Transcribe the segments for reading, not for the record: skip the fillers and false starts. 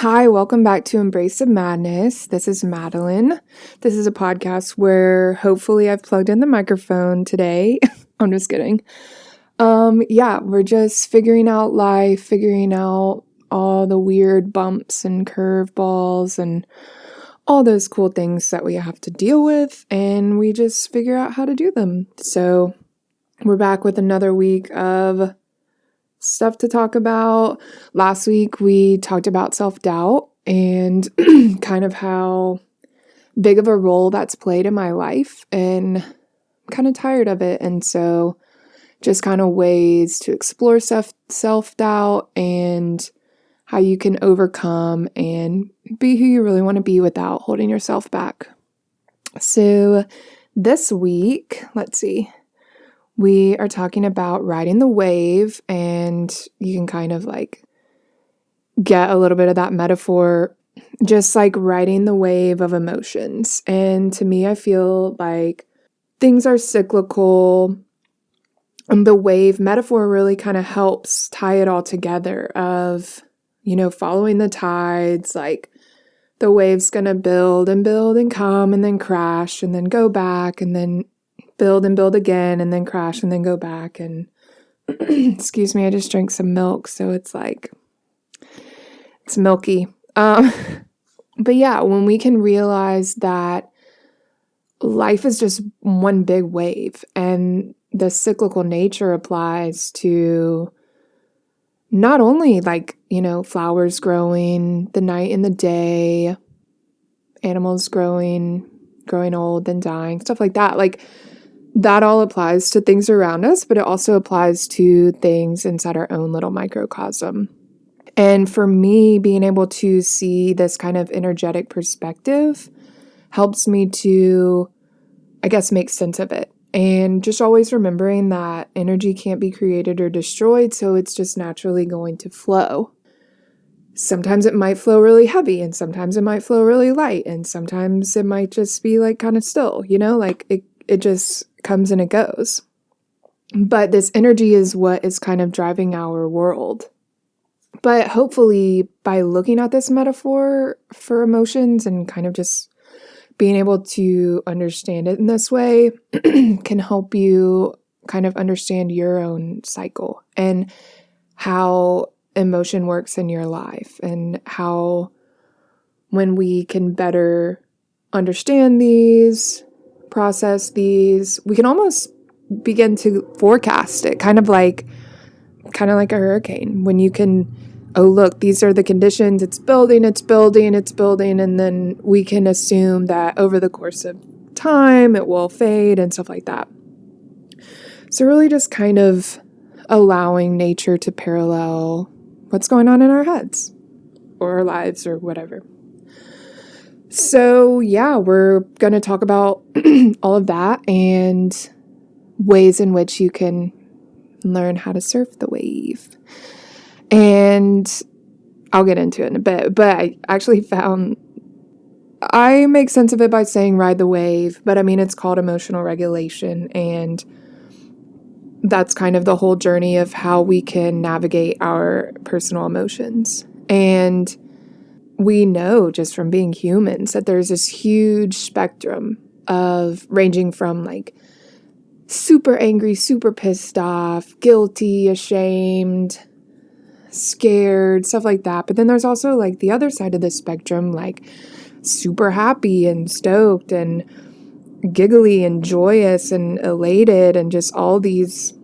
Hi, welcome back to Embrace of Madness. This is Madeline. This is a podcast where hopefully I've plugged in the microphone today. I'm just kidding. We're just figuring out life, figuring out all the weird bumps and curveballs and all those cool things that we have to deal with, and we just figure out how to do them. So we're back with another week of stuff to talk about. Last week we talked about self-doubt and kind of how big of a role that's played in my life, and I'm kind of tired of it. And so just kind of ways to explore self-doubt and how you can overcome and be who you really want to be without holding yourself back. So this week, we are talking about riding the wave, and you can kind of like get a little bit of that metaphor, just like riding the wave of emotions. And to me, I feel like things are cyclical, and the wave metaphor really kind of helps tie it all together of, following the tides. Like the wave's gonna build and come and then crash and then go back and then build and build again and then crash and then go back. And excuse me, I just drank some milk, so it's milky. But yeah, when we can realize that life is just one big wave, and the cyclical nature applies to not only flowers growing, the night and the day, animals growing old, then dying, stuff like that. Like that all applies to things around us, but it also applies to things inside our own little microcosm. And for me, being able to see this kind of energetic perspective helps me to, make sense of it. And just always remembering that energy can't be created or destroyed, so it's just naturally going to flow. Sometimes it might flow really heavy, and sometimes it might flow really light, and sometimes it might just be kind of still, it just comes and it goes. But this energy is what is kind of driving our world. But hopefully by looking at this metaphor for emotions and kind of just being able to understand it in this way can help you kind of understand your own cycle and how emotion works in your life, and how when we can better understand these, process these, we can almost begin to forecast it, kind of like a hurricane. When you can, oh look, these are the conditions, it's building, and then we can assume that over the course of time it will fade and stuff like that. So really just kind of allowing nature to parallel what's going on in our heads or our lives or whatever. So yeah, we're going to talk about all of that and ways in which you can learn how to surf the wave. And I'll get into it in a bit, but I actually found I make sense of it by saying ride the wave, but it's called emotional regulation, and that's kind of the whole journey of how we can navigate our personal emotions. And we know just from being humans that there's this huge spectrum of ranging from super angry, super pissed off, guilty, ashamed, scared, stuff like that. But then there's also the other side of the spectrum, super happy and stoked and giggly and joyous and elated and just all these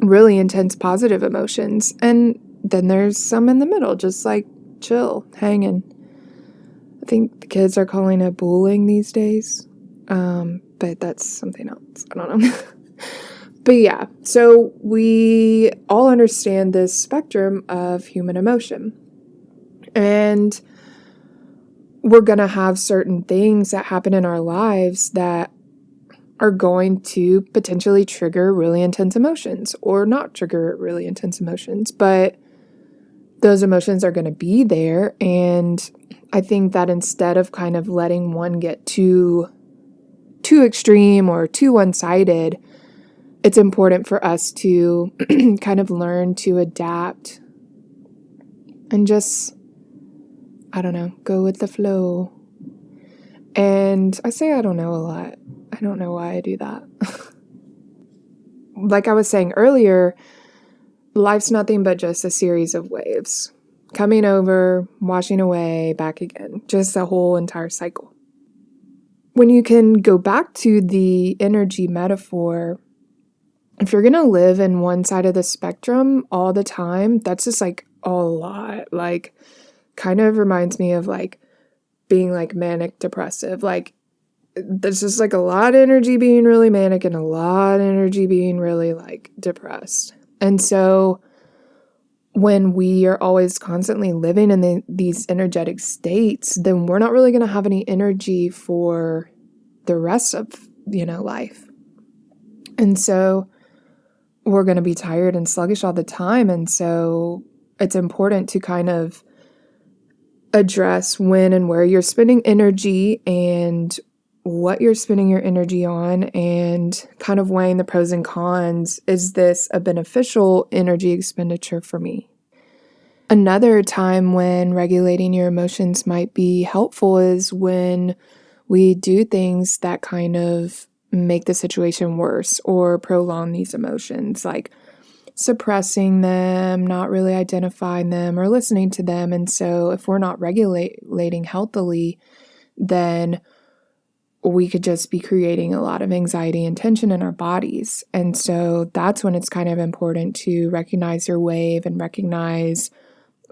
really intense positive emotions. And then there's some in the middle, just chill, hanging. I think the kids are calling it bullying these days, but that's something else. I don't know. But yeah, so we all understand this spectrum of human emotion. And we're going to have certain things that happen in our lives that are going to potentially trigger really intense emotions or not trigger really intense emotions. But those emotions are going to be there. And I think that instead of kind of letting one get too extreme or too one-sided, it's important for us to kind of learn to adapt and just, I don't know, go with the flow. And I say I don't know a lot. I don't know why I do that. Like I was saying earlier, life's nothing but just a series of waves. Coming over, washing away, back again. Just a whole entire cycle. When you can go back to the energy metaphor, if you're going to live in one side of the spectrum all the time, that's just like a lot. Like, kind of reminds me of like being like manic depressive. Like, there's just like a lot of energy being really manic and a lot of energy being really like depressed. And so when we are always constantly living in these energetic states, then we're not really going to have any energy for the rest of, life. And so we're going to be tired and sluggish all the time. And so it's important to kind of address when and where you're spending energy and what you're spending your energy on, and kind of weighing the pros and cons. Is this a beneficial energy expenditure for me? Another time when regulating your emotions might be helpful is when we do things that kind of make the situation worse or prolong these emotions, like suppressing them, not really identifying them or listening to them. And so if we're not regulating healthily, then we could just be creating a lot of anxiety and tension in our bodies. And so that's when it's kind of important to recognize your wave and recognize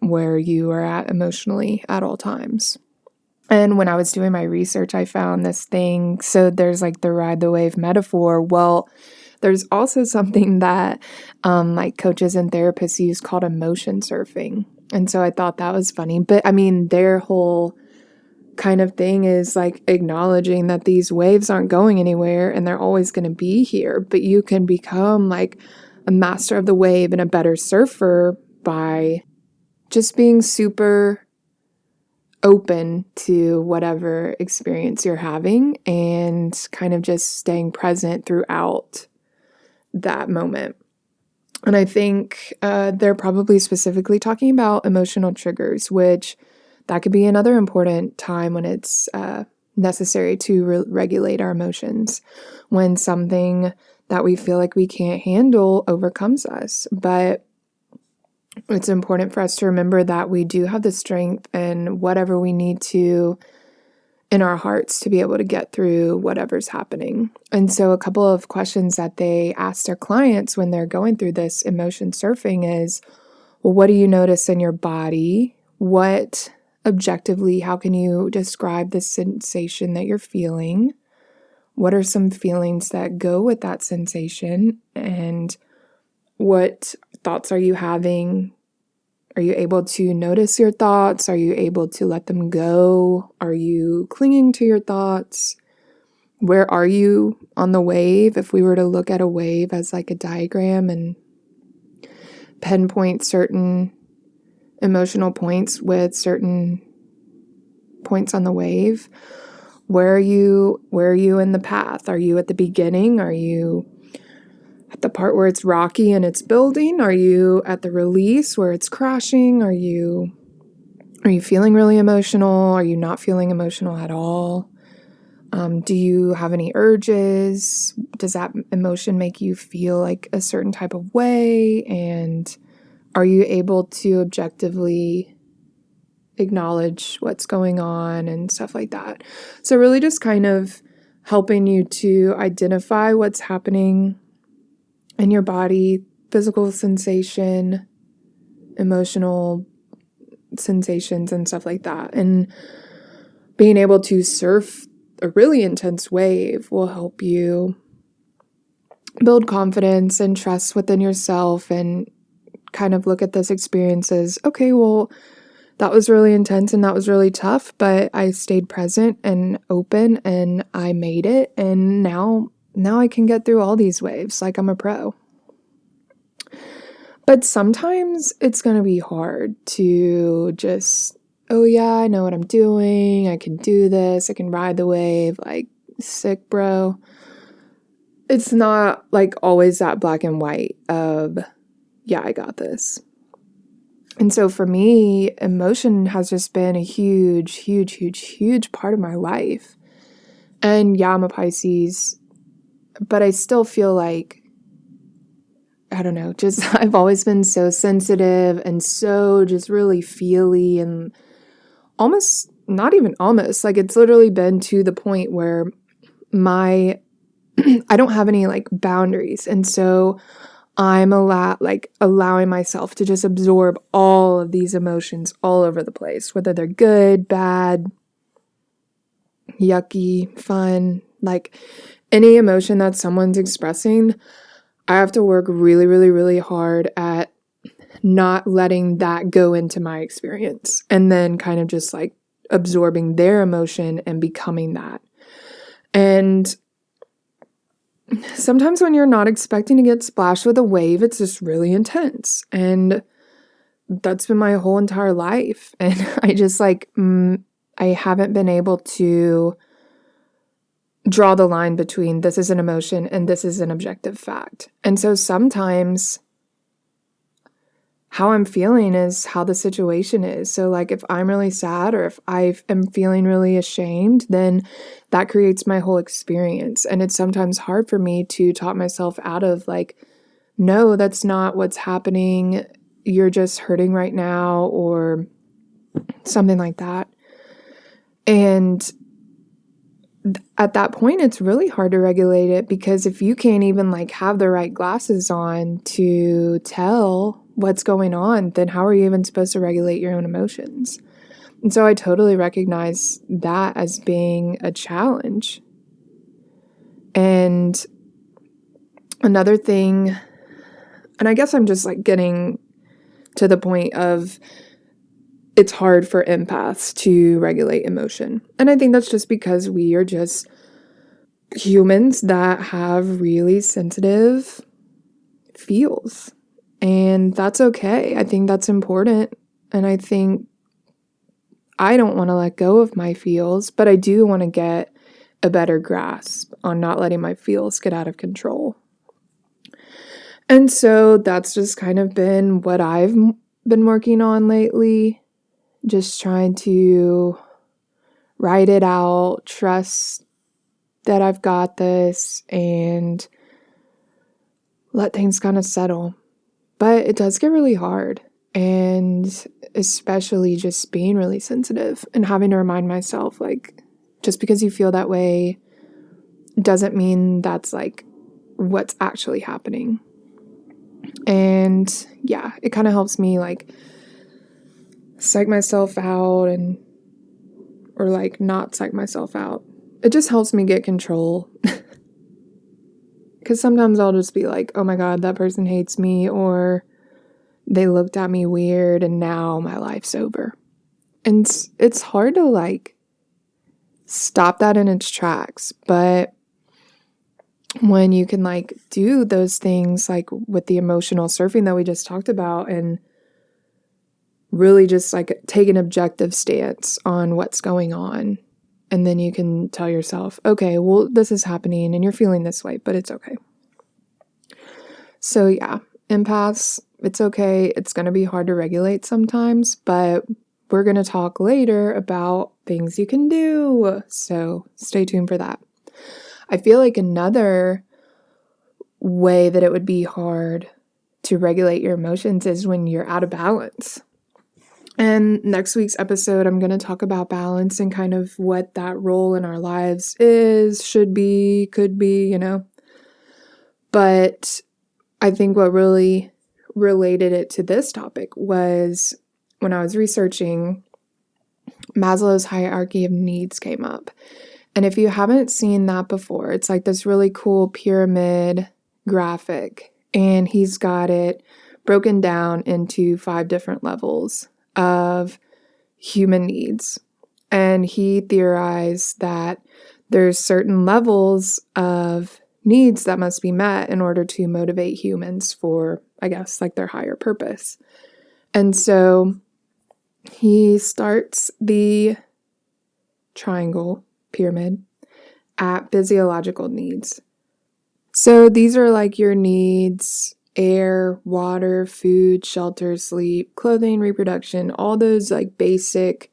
where you are at emotionally at all times. And when I was doing my research, I found this thing. So there's like the ride the wave metaphor. Well, there's also something that like coaches and therapists use called emotion surfing. And so I thought that was funny. But I mean, their whole kind of thing is like acknowledging that these waves aren't going anywhere and they're always going to be here. But you can become like a master of the wave and a better surfer by just being super open to whatever experience you're having and kind of just staying present throughout that moment. And I think they're probably specifically talking about emotional triggers, which that could be another important time when it's necessary to regulate our emotions, when something that we feel like we can't handle overcomes us. But it's important for us to remember that we do have the strength and whatever we need to in our hearts to be able to get through whatever's happening. And so a couple of questions that they ask their clients when they're going through this emotion surfing is, well, what do you notice in your body? What objectively, how can you describe the sensation that you're feeling? What are some feelings that go with that sensation? And what thoughts are you having? Are you able to notice your thoughts? Are you able to let them go? Are you clinging to your thoughts? Where are you on the wave? If we were to look at a wave as like a diagram and pinpoint certain emotional points with certain points on the wave, where are you in the path? Are you at the beginning? Are you at the part where it's rocky and it's building? Are you at the release where it's crashing? Are you feeling really emotional? Are you not feeling emotional at all? Do you have any urges? Does that emotion make you feel like a certain type of way? And are you able to objectively acknowledge what's going on and stuff like that? So really just kind of helping you to identify what's happening in your body, physical sensation, emotional sensations, and stuff like that. And being able to surf a really intense wave will help you build confidence and trust within yourself and kind of look at this experience as, okay, well, that was really intense and that was really tough, but I stayed present and open and I made it. And now I can get through all these waves like I'm a pro. But sometimes it's going to be hard to just, oh yeah, I know what I'm doing. I can do this. I can ride the wave. Like, sick, bro. It's not like always that black and white of, yeah, I got this. And so for me, emotion has just been a huge, huge, huge, huge part of my life. And yeah, I'm a Pisces, but I still feel like, I don't know, just I've always been so sensitive and so just really feely and almost, not even almost, like it's literally been to the point where my, I don't have any like boundaries. And so I'm allowing myself to just absorb all of these emotions all over the place, whether they're good, bad, yucky, fun, like any emotion that someone's expressing. I have to work really, really, really hard at not letting that go into my experience and then kind of just like absorbing their emotion and becoming that. And sometimes when you're not expecting to get splashed with a wave, it's just really intense. And that's been my whole entire life. And I just like, I haven't been able to draw the line between this is an emotion and this is an objective fact. And so sometimes how I'm feeling is how the situation is. So like if I'm really sad or if I am feeling really ashamed, then that creates my whole experience. And it's sometimes hard for me to talk myself out of like, no, that's not what's happening. You're just hurting right now or something like that. And at that point, it's really hard to regulate it because if you can't even like have the right glasses on to tell what's going on, then how are you even supposed to regulate your own emotions? And so I totally recognize that as being a challenge. And another thing, and I guess I'm just like getting to the point of it's hard for empaths to regulate emotion. And I think that's just because we are just humans that have really sensitive feels. And that's okay. I think that's important. And I think I don't want to let go of my feels, but I do want to get a better grasp on not letting my feels get out of control. And so that's just kind of been what I've been working on lately. Just trying to write it out, trust that I've got this, and let things kind of settle. But it does get really hard, and especially just being really sensitive and having to remind myself, like, just because you feel that way doesn't mean that's like what's actually happening. And yeah, it kind of helps me like psych myself out or like not psych myself out. It just helps me get control. Because sometimes I'll just be like, oh my God, that person hates me, or they looked at me weird and now my life's over. And it's hard to like stop that in its tracks. But when you can like do those things like with the emotional surfing that we just talked about and really just like take an objective stance on what's going on. And then you can tell yourself, okay, well, this is happening and you're feeling this way, but it's okay. So yeah, empaths, it's okay. It's going to be hard to regulate sometimes, but we're going to talk later about things you can do. So stay tuned for that. I feel like another way that it would be hard to regulate your emotions is when you're out of balance. And next week's episode, I'm going to talk about balance and kind of what that role in our lives is, should be, could be, you know. But I think what really related it to this topic was when I was researching, Maslow's hierarchy of needs came up. And if you haven't seen that before, it's like this really cool pyramid graphic. And he's got it broken down into 5 different levels of human needs. And he theorized that there's certain levels of needs that must be met in order to motivate humans for, I guess, like their higher purpose. And so he starts the triangle pyramid at physiological needs. So these are like your needs air, water, food, shelter, sleep, clothing, reproduction, all those like basic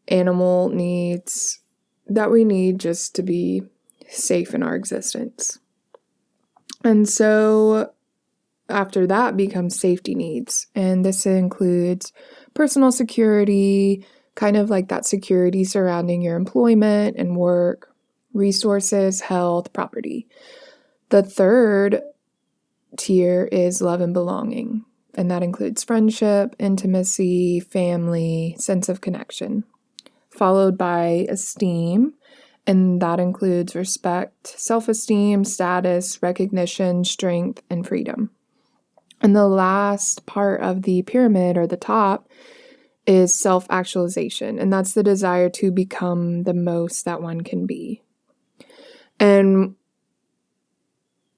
animal needs that we need just to be safe in our existence. And so after that becomes safety needs. And this includes personal security, kind of like that security surrounding your employment and work, resources, health, property. The third tier is love and belonging. And that includes friendship, intimacy, family, sense of connection, followed by esteem. And that includes respect, self-esteem, status, recognition, strength, and freedom. And the last part of the pyramid, or the top, is self-actualization. And that's the desire to become the most that one can be. And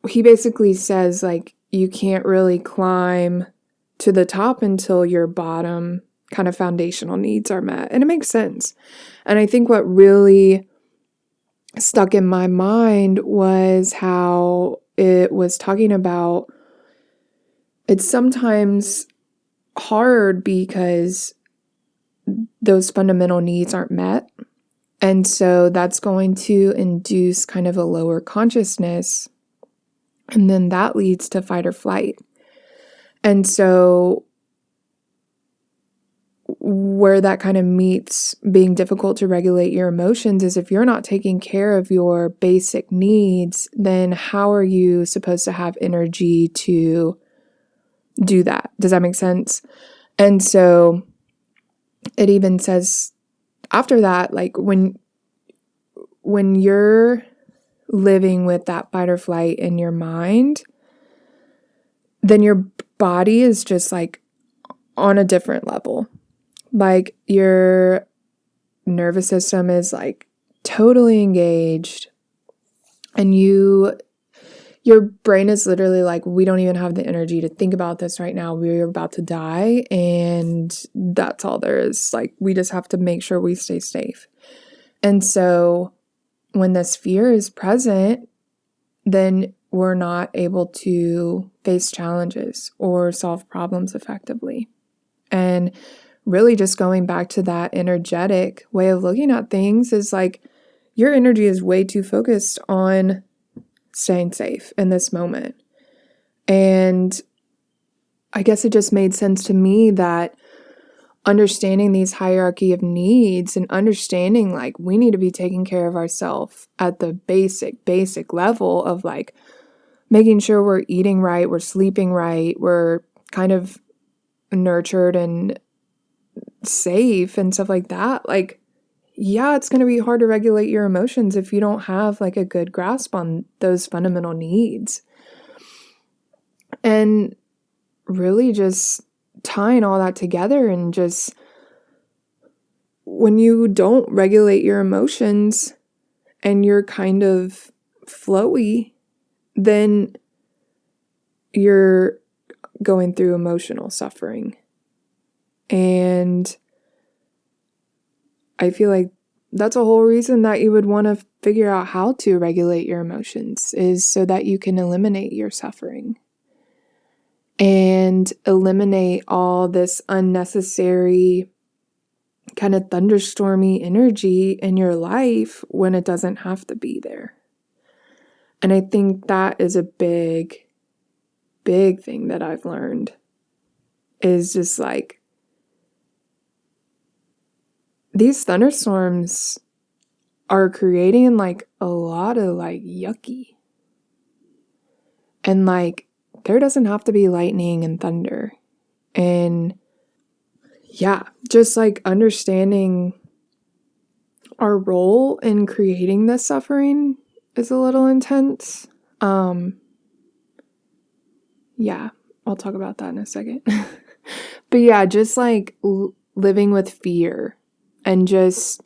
he basically says, like, you can't really climb to the top until your bottom kind of foundational needs are met. And it makes sense. And I think what really stuck in my mind was how it was talking about it's sometimes hard because those fundamental needs aren't met. And so that's going to induce kind of a lower consciousness. And then that leads to fight or flight. And so where that kind of meets being difficult to regulate your emotions is if you're not taking care of your basic needs, then how are you supposed to have energy to do that? Does that make sense? And so it even says after that, like when you're living with that fight or flight in your mind, then your body is just like on a different level. Like your nervous system is like totally engaged, and your brain is literally like, we don't even have the energy to think about this right now. We're about to die, and that's all there is. Like, we just have to make sure we stay safe. And so when this fear is present, then we're not able to face challenges or solve problems effectively. And really just going back to that energetic way of looking at things is like your energy is way too focused on staying safe in this moment. And I guess it just made sense to me that understanding these hierarchy of needs and understanding like we need to be taking care of ourselves at the basic level of like making sure we're eating right, we're sleeping right, we're kind of nurtured and safe and stuff like that. Like, yeah, it's going to be hard to regulate your emotions if you don't have like a good grasp on those fundamental needs. And really just tying all that together, and just when you don't regulate your emotions and you're kind of flowy, then you're going through emotional suffering. And I feel like that's a whole reason that you would want to figure out how to regulate your emotions, is so that you can eliminate your suffering and eliminate all this unnecessary kind of thunderstormy energy in your life when it doesn't have to be there. And I think that is a big thing that I've learned, is just like these thunderstorms are creating like a lot of like yucky. And like there doesn't have to be lightning and thunder. And yeah, just like understanding our role in creating this suffering is a little intense. Yeah, I'll talk about that in a second. But yeah, just like living with fear, and just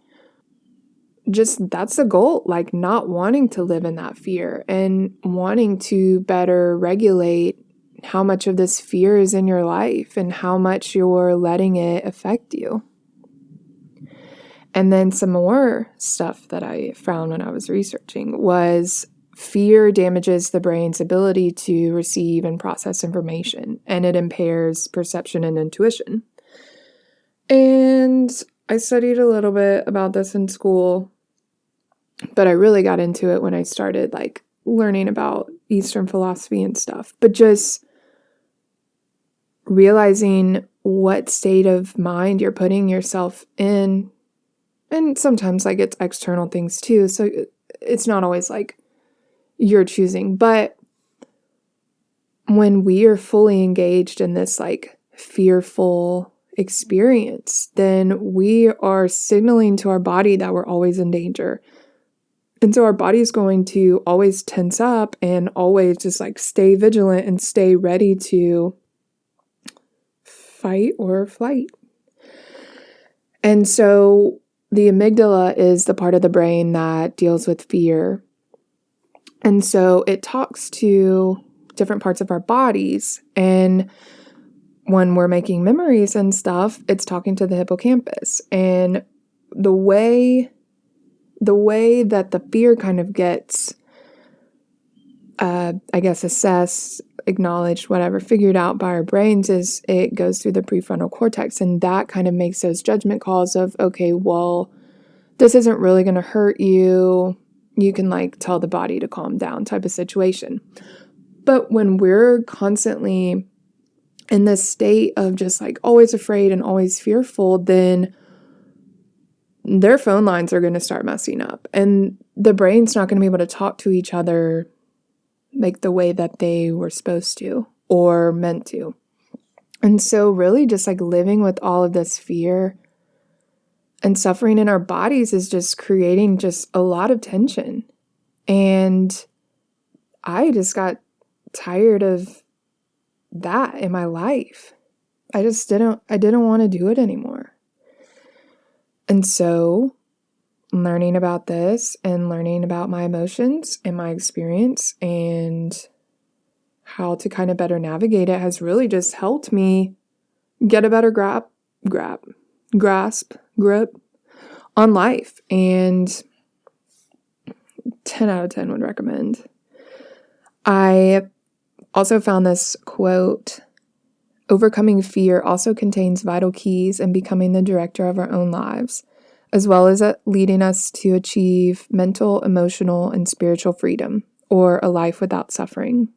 that's the goal, like not wanting to live in that fear and wanting to better regulate how much of this fear is in your life and how much you're letting it affect you. And then some more stuff that I found when I was researching was fear damages the brain's ability to receive and process information, and it impairs perception and intuition. And I studied a little bit about this in school, but I really got into it when I started like learning about Eastern philosophy and stuff. But just realizing what state of mind you're putting yourself in, and sometimes like it's external things too, so it's not always like you're choosing, but when we are fully engaged in this like fearful experience, then we are signaling to our body that we're always in danger. And so our body is going to always tense up and always just like stay vigilant and stay ready to fight or flight. And so the amygdala is the part of the brain that deals with fear. And so it talks to different parts of our bodies. And when we're making memories and stuff, it's talking to the hippocampus. And the way that the fear kind of gets, assessed, acknowledged, whatever, figured out by our brains is it goes through the prefrontal cortex. And that kind of makes those judgment calls of, okay, well, this isn't really going to hurt you. You can like tell the body to calm down type of situation. But when we're constantly in this state of just like always afraid and always fearful, then their phone lines are going to start messing up. And the brain's not going to be able to talk to each other like the way that they were supposed to or meant to. And so really just like living with all of this fear and suffering in our bodies is just creating just a lot of tension. And I just got tired of that in my life. I didn't want to do it anymore. And so learning about this and learning about my emotions and my experience and how to kind of better navigate it has really just helped me get a better grip on life. And 10 out of 10 would recommend. I also found this quote: overcoming fear also contains vital keys in becoming the director of our own lives, as well as leading us to achieve mental, emotional, and spiritual freedom, or a life without suffering.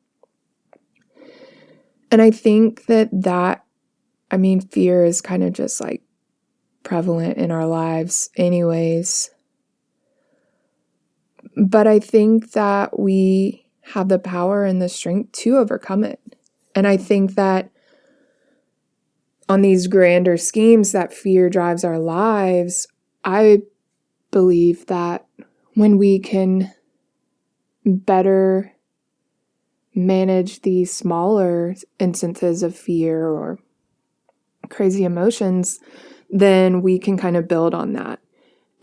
And I think that fear is kind of just like prevalent in our lives anyways. But I think that we have the power and the strength to overcome it. And I think that on these grander schemes that fear drives our lives, I believe that when we can better manage these smaller instances of fear or crazy emotions, then we can kind of build on that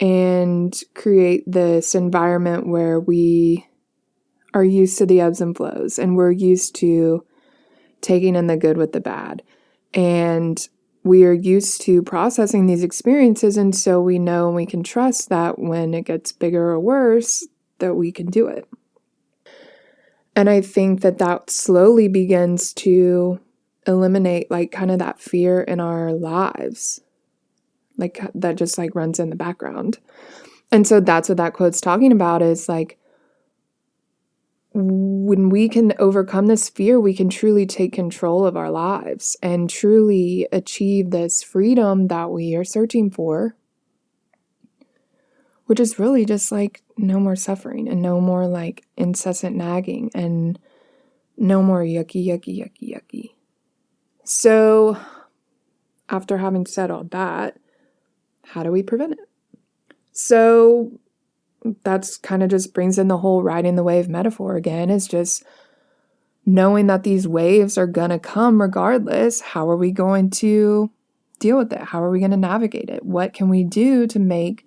and create this environment where we are used to the ebbs and flows and we're used to taking in the good with the bad. And we are used to processing these experiences, and so we know and we can trust that when it gets bigger or worse, that we can do it. And I think that slowly begins to eliminate like kind of that fear in our lives, like that just like runs in the background. And so that's what that quote's talking about, is like when we can overcome this fear, we can truly take control of our lives and truly achieve this freedom that we are searching for, which is really just like no more suffering and no more like incessant nagging and no more yucky. So after having said all that, how do we prevent it? So that's kind of just brings in the whole riding the wave metaphor again, is just knowing that these waves are going to come regardless. How are we going to deal with it? How are we going to navigate it? What can we do to make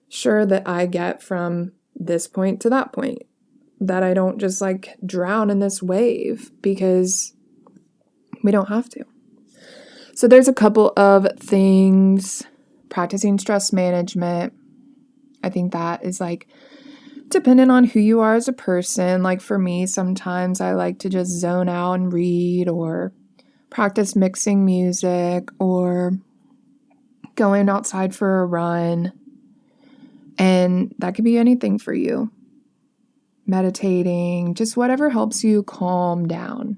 sure that I get from this point to that point, that I don't just like drown in this wave, because we don't have to. So there's a couple of things. Practicing stress management. I think that is like depending on who you are as a person, like for me, sometimes I like to just zone out and read or practice mixing music or going outside for a run. And that could be anything for you. Meditating, just whatever helps you calm down.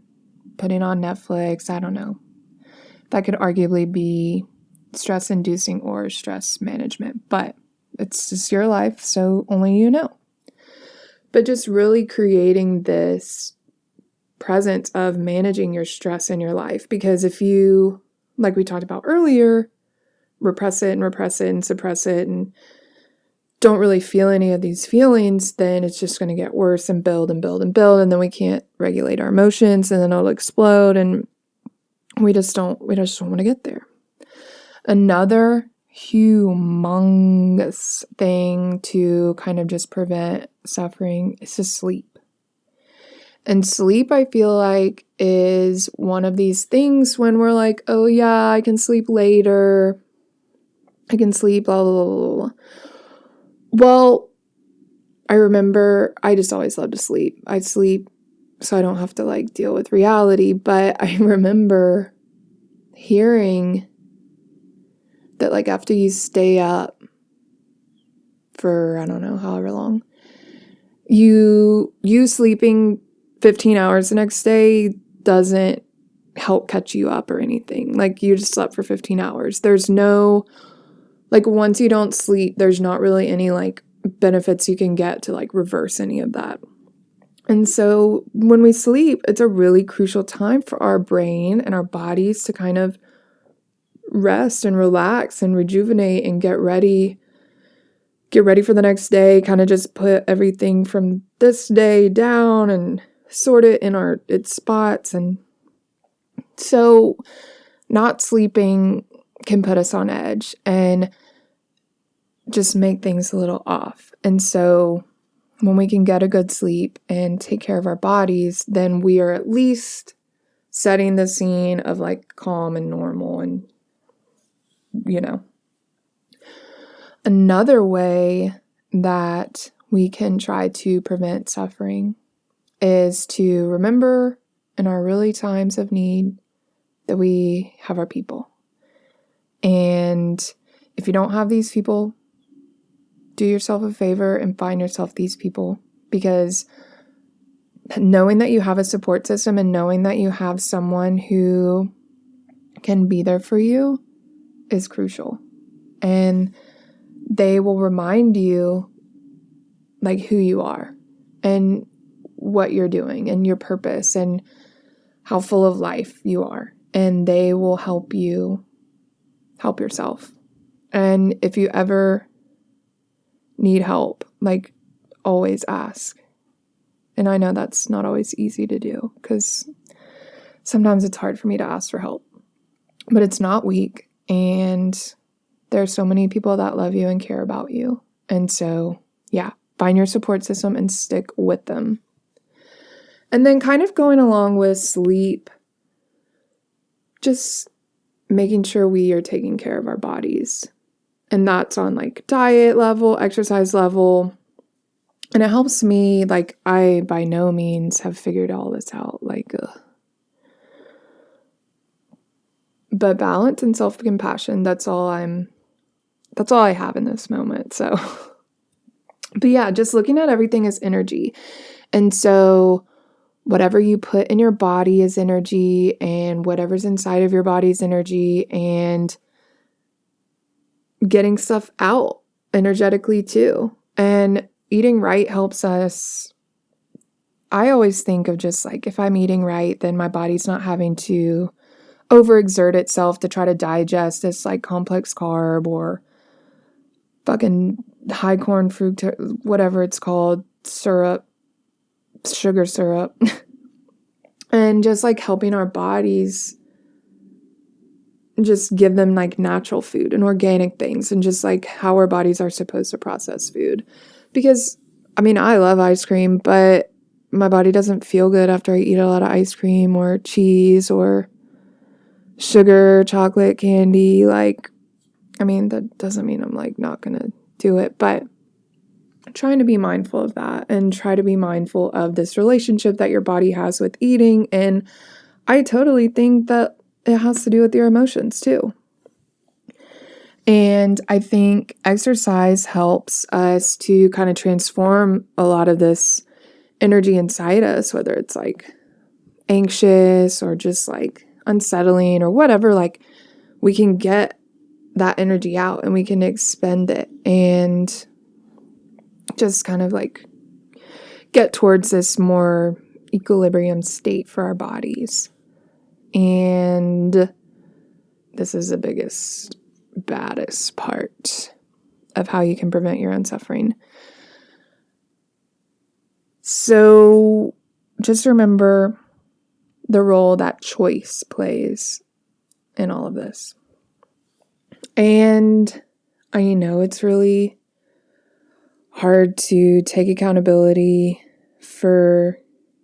Putting on Netflix, I don't know. That could arguably be stress-inducing or stress management, but it's just your life, so only you know. But just really creating this presence of managing your stress in your life, because if you, like we talked about earlier, repress it and suppress it and don't really feel any of these feelings, then it's just going to get worse and build and build and build, and then we can't regulate our emotions, and then it'll explode, and we just don't want to get there. Another humongous thing to kind of just prevent suffering is to sleep. And sleep, I feel like, is one of these things when we're like, oh yeah, I can sleep later. I can sleep, blah, blah, blah, blah. Well, I remember I just always loved to sleep. I'd sleep so I don't have to like deal with reality. But I remember hearing that like after you stay up for, I don't know, however long, you sleeping 15 hours the next day doesn't help catch you up or anything. Like you just slept for 15 hours. There's no, like once you don't sleep, there's not really any like benefits you can get to like reverse any of that. And so when we sleep, it's a really crucial time for our brain and our bodies to kind of rest and relax and rejuvenate and get ready for the next day, kind of just put everything from this day down and sort it in its spots. And so not sleeping can put us on edge and just make things a little off. And so when we can get a good sleep and take care of our bodies, then we are at least setting the scene of like calm and normal and, you know. Another way that we can try to prevent suffering is to remember in our really times of need that we have our people. And if you don't have these people, do yourself a favor and find yourself these people, because knowing that you have a support system and knowing that you have someone who can be there for you is crucial. And they will remind you like who you are and what you're doing and your purpose and how full of life you are. And they will help you help yourself. And if you ever need help, like always ask. And I know that's not always easy to do because sometimes it's hard for me to ask for help, but it's not weak. And there's so many people that love you and care about you. And so, yeah, find your support system and stick with them. And then kind of going along with sleep, just making sure we are taking care of our bodies. And that's on like diet level, exercise level. And it helps me, like I by no means have figured all this out. But balance and self-compassion, that's all I have in this moment. So, but yeah, just looking at everything as energy. And so whatever you put in your body is energy, and whatever's inside of your body is energy, and getting stuff out energetically too. And eating right helps us. I always think of just like, if I'm eating right, then my body's not having to overexert itself to try to digest this like complex carb or fucking high corn fructose, whatever it's called, syrup, sugar syrup. And just like helping our bodies just give them like natural food and organic things, and just like how our bodies are supposed to process food. Because I mean, I love ice cream, but my body doesn't feel good after I eat a lot of ice cream or cheese or sugar, chocolate, candy. Like, I mean, that doesn't mean I'm like not gonna do it, but trying to be mindful of that and try to be mindful of this relationship that your body has with eating. And I totally think that it has to do with your emotions too. And I think exercise helps us to kind of transform a lot of this energy inside us, whether it's like anxious or just like unsettling or whatever. Like, we can get that energy out and we can expend it and just kind of like get towards this more equilibrium state for our bodies. And this is the biggest, baddest part of how you can prevent your own suffering. So just remember the role that choice plays in all of this. And I know it's really hard to take accountability for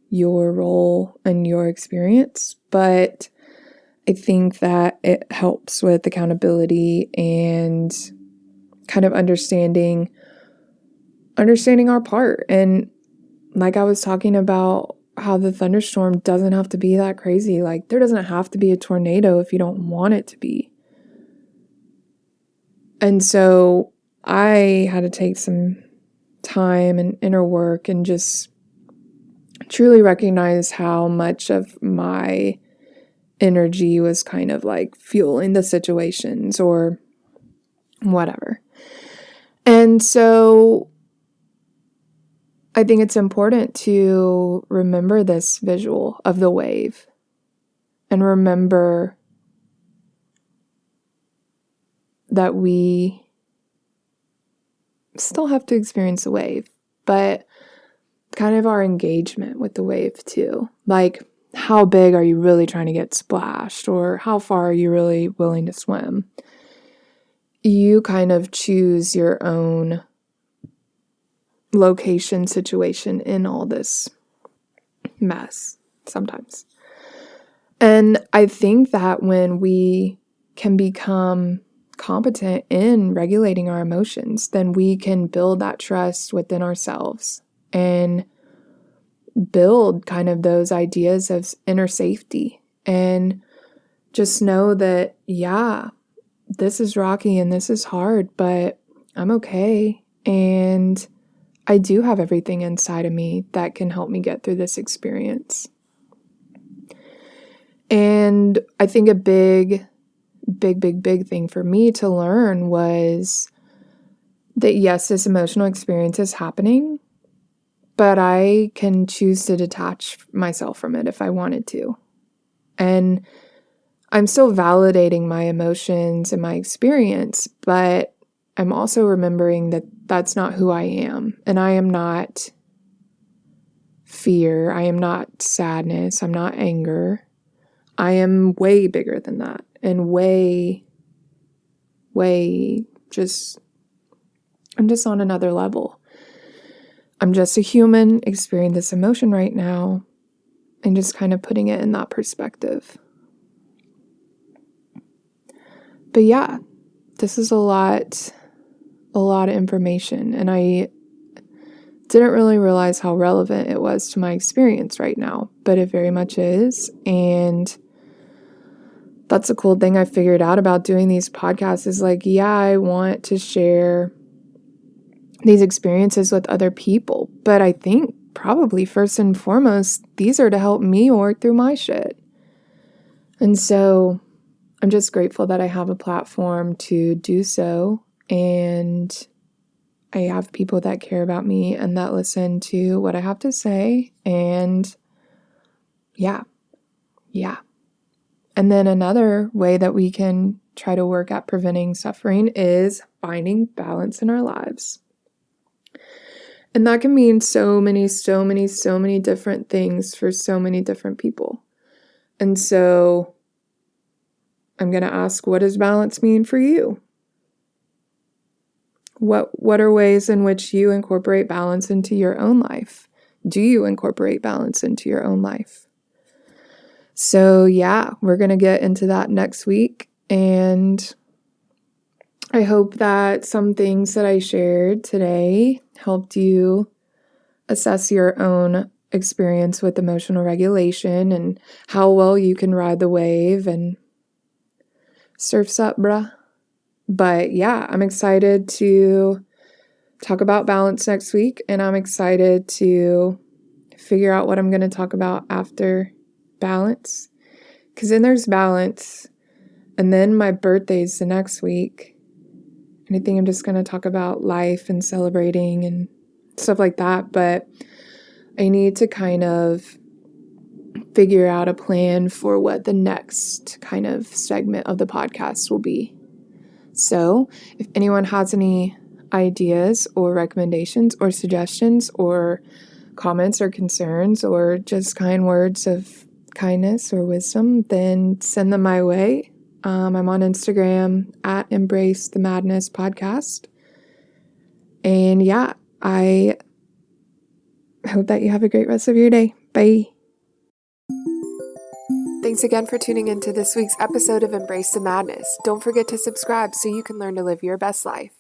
your role and your experience, but I think that it helps with accountability and kind of understanding our part. And like I was talking about how the thunderstorm doesn't have to be that crazy. Like, there doesn't have to be a tornado if you don't want it to be. And so I had to take some time and inner work and just truly recognize how much of my energy was kind of like fueling the situations or whatever. And so I think it's important to remember this visual of the wave and remember that we still have to experience a wave, but kind of our engagement with the wave too. Like, how big are you really trying to get splashed, or how far are you really willing to swim? You kind of choose your own location, situation in all this mess sometimes. And I think that when we can become competent in regulating our emotions, then we can build that trust within ourselves and build kind of those ideas of inner safety and just know that, yeah, this is rocky and this is hard, but I'm okay. And I do have everything inside of me that can help me get through this experience. And I think a big thing for me to learn was that, yes, this emotional experience is happening, but I can choose to detach myself from it if I wanted to. And I'm still validating my emotions and my experience, but I'm also remembering that that's not who I am. And I am not fear. I am not sadness. I'm not anger. I am way bigger than that. And I'm just on another level. I'm just a human experiencing this emotion right now and just kind of putting it in that perspective. But yeah, this is a lot of information, and I didn't really realize how relevant it was to my experience right now, but it very much is. And that's a cool thing I figured out about doing these podcasts is like, yeah, I want to share these experiences with other people, but I think probably first and foremost, these are to help me work through my shit. And so I'm just grateful that I have a platform to do so, and I have people that care about me and that listen to what I have to say. And yeah. And then another way that we can try to work at preventing suffering is finding balance in our lives. And that can mean so many different things for so many different people. And so I'm going to ask, what does balance mean for you? What are ways in which you incorporate balance into your own life? Do you incorporate balance into your own life? So yeah, we're going to get into that next week. And I hope that some things that I shared today helped you assess your own experience with emotional regulation and how well you can ride the wave, and surf's up, bruh. But yeah, I'm excited to talk about balance next week, and I'm excited to figure out what I'm going to talk about after balance, because then there's balance, and then my birthday's the next week, and I think I'm just going to talk about life and celebrating and stuff like that. But I need to kind of figure out a plan for what the next kind of segment of the podcast will be. So if anyone has any ideas or recommendations or suggestions or comments or concerns or just kind words of kindness or wisdom, then send them my way. I'm on Instagram at Embrace the Madness Podcast. And yeah, I hope that you have a great rest of your day. Bye. Thanks again for tuning into this week's episode of Embrace the Madness. Don't forget to subscribe so you can learn to live your best life.